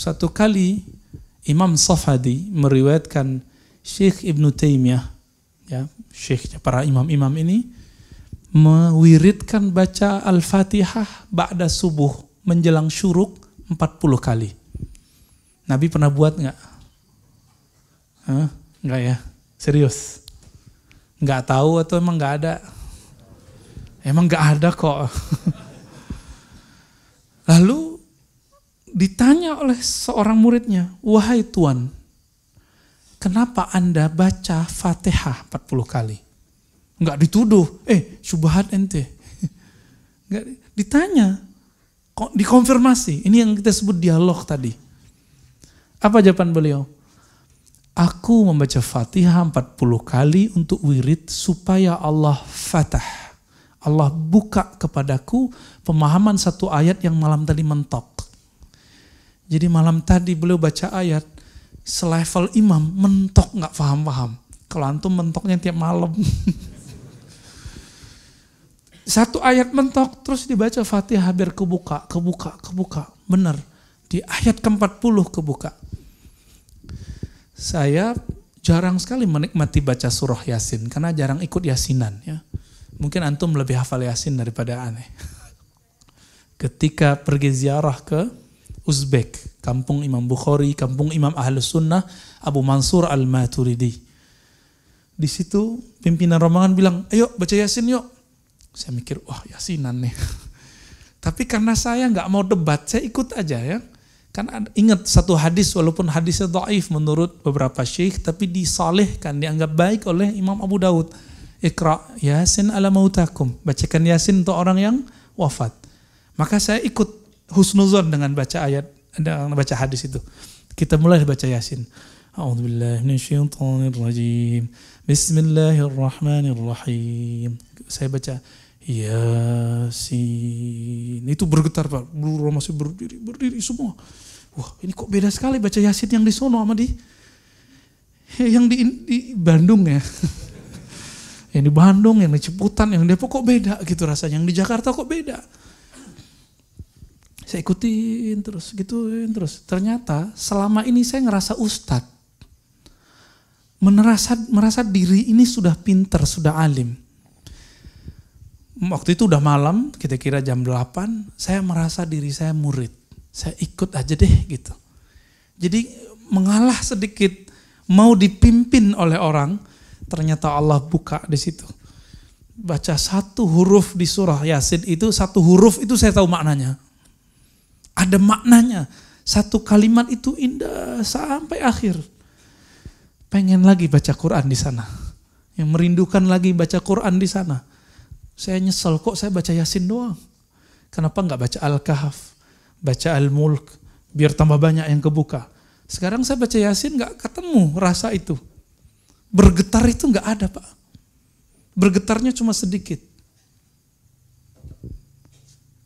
Suatu kali Imam Safadi meriwayatkan Syekh Ibnu Taimiyah, ya, syekhnya para imam-imam ini, mewiridkan baca Al-Fatihah ba'da subuh menjelang syuruk 40 kali. Nabi pernah buat nggak? Nggak ya? Serius? Nggak tahu atau emang nggak ada? Emang nggak ada kok. Lalu ditanya oleh seorang muridnya, wahai Tuan, kenapa Anda baca Fatihah 40 kali? Enggak dituduh, syubhat ente. Enggak ditanya, kok dikonfirmasi. Ini yang kita sebut dialog tadi. Apa jawaban beliau? Aku membaca Fatihah 40 kali untuk wirid supaya Allah fatah. Allah buka kepadaku pemahaman satu ayat yang malam tadi mentok. Jadi malam tadi beliau baca ayat, selevel imam, mentok gak paham-paham. Kalau antum mentoknya tiap malam. Satu ayat mentok, terus dibaca Fatihah biar kebuka. Benar, di ayat ke-40 kebuka. Saya jarang sekali menikmati baca surah Yasin, karena jarang ikut Yasinan. Ya. Mungkin antum lebih hafal Yasin daripada aneh. Ketika pergi ziarah ke Uzbek, kampung Imam Bukhari, kampung Imam Ahlus Sunnah, Abu Mansur Al-Maturidi. Di situ pimpinan rombongan bilang, ayo baca Yasin yuk. Saya mikir, wah Yasinan nih. Tapi karena saya nggak mau debat, saya ikut aja ya. Kan ingat satu hadis, walaupun hadisnya dhaif menurut beberapa syekh, tapi disalihkan, dianggap baik oleh Imam Abu Daud. Iqra Yasin ala mautakum. Bacakan Yasin untuk orang yang wafat. Maka saya ikut husnuzon dengan baca ayat, dengan baca hadis itu. Kita mulai baca Yasin. A'udzubillahi minasyaitonirrajim. Bismillahirrahmanirrahim. Saya baca Yasin. Itu bergetar Pak. Masih berdiri semua. Wah, ini kok beda sekali baca Yasin yang di sono sama yang di Bandung ya. Yang di Bandung, yang di Ciputan, yang di Depok kok beda gitu rasanya. Yang di Jakarta kok beda. Saya ikutin terus, gituin terus. Ternyata selama ini saya ngerasa ustadz. Merasa diri ini sudah pinter, sudah alim. Waktu itu udah malam, kira-kira jam 8, saya merasa diri saya murid. Saya ikut aja deh gitu. Jadi mengalah sedikit, mau dipimpin oleh orang, ternyata Allah buka di situ. Baca satu huruf di surah Yasin itu, satu huruf itu saya tahu maknanya. Ada maknanya. Satu kalimat itu indah sampai akhir. Pengen lagi baca Quran di sana. Yang merindukan lagi baca Quran di sana. Saya nyesel kok saya baca Yasin doang. Kenapa enggak baca Al-Kahf, baca Al-Mulk, biar tambah banyak yang kebuka. Sekarang saya baca Yasin enggak ketemu rasa itu. Bergetar itu enggak ada Pak. Bergetarnya cuma sedikit.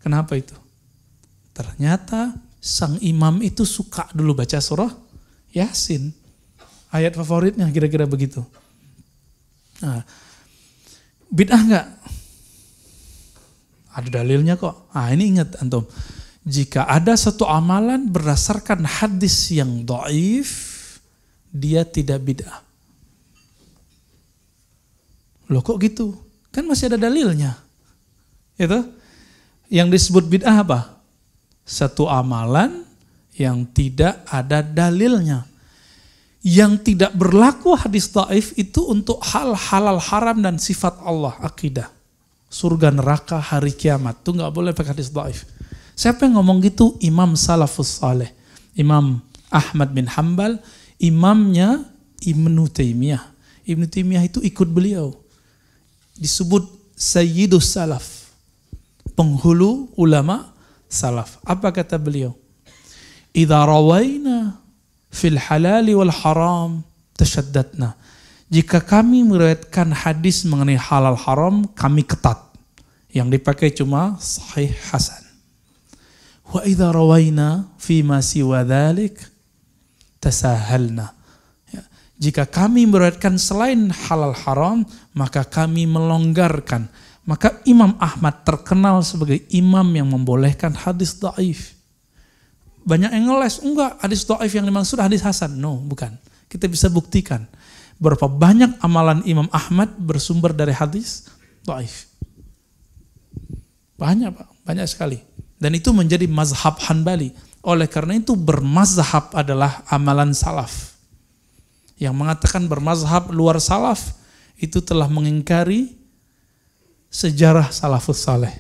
Kenapa itu? Ternyata sang imam itu suka dulu baca surah Yasin. Ayat favoritnya kira-kira begitu. Nah, bid'ah enggak? Ada dalilnya kok. Ini ingat antum. Jika ada satu amalan berdasarkan hadis yang dhaif, dia tidak bid'ah. Loh kok gitu? Kan masih ada dalilnya. Itu yang disebut bid'ah apa? Satu amalan yang tidak ada dalilnya. Yang tidak berlaku hadis dhaif itu untuk hal halal haram dan sifat Allah, akidah. Surga neraka hari kiamat. Itu gak boleh pakai hadis dhaif. Siapa yang ngomong gitu? Imam Salafus Saleh. Imam Ahmad bin Hanbal. Imamnya Ibnu Taimiyah. Ibnu Taimiyah itu ikut beliau. Disebut Sayyidus Salaf. Penghulu ulama salaf. Apa kata beliau? Idza rawaina fil halali wal haram tashaddadna. Jika kami meriwayatkan hadis mengenai halal haram, kami ketat. Yang dipakai cuma sahih hasan. Wa idza rawaina fi ma siwa dzalik tasahalna. Jika kami meriwayatkan selain halal haram, maka kami melonggarkan. Maka Imam Ahmad terkenal sebagai imam yang membolehkan hadis dhaif. banyak yang ngeles, enggak, hadis dhaif yang dimaksud hadis hasan. No, bukan. Kita bisa buktikan berapa banyak amalan Imam Ahmad bersumber dari hadis dhaif. Banyak, Pak, banyak sekali. Dan itu menjadi mazhab Hanbali. Oleh karena itu bermazhab adalah amalan salaf. Yang mengatakan bermazhab luar salaf itu telah mengingkari sejarah salafus saleh.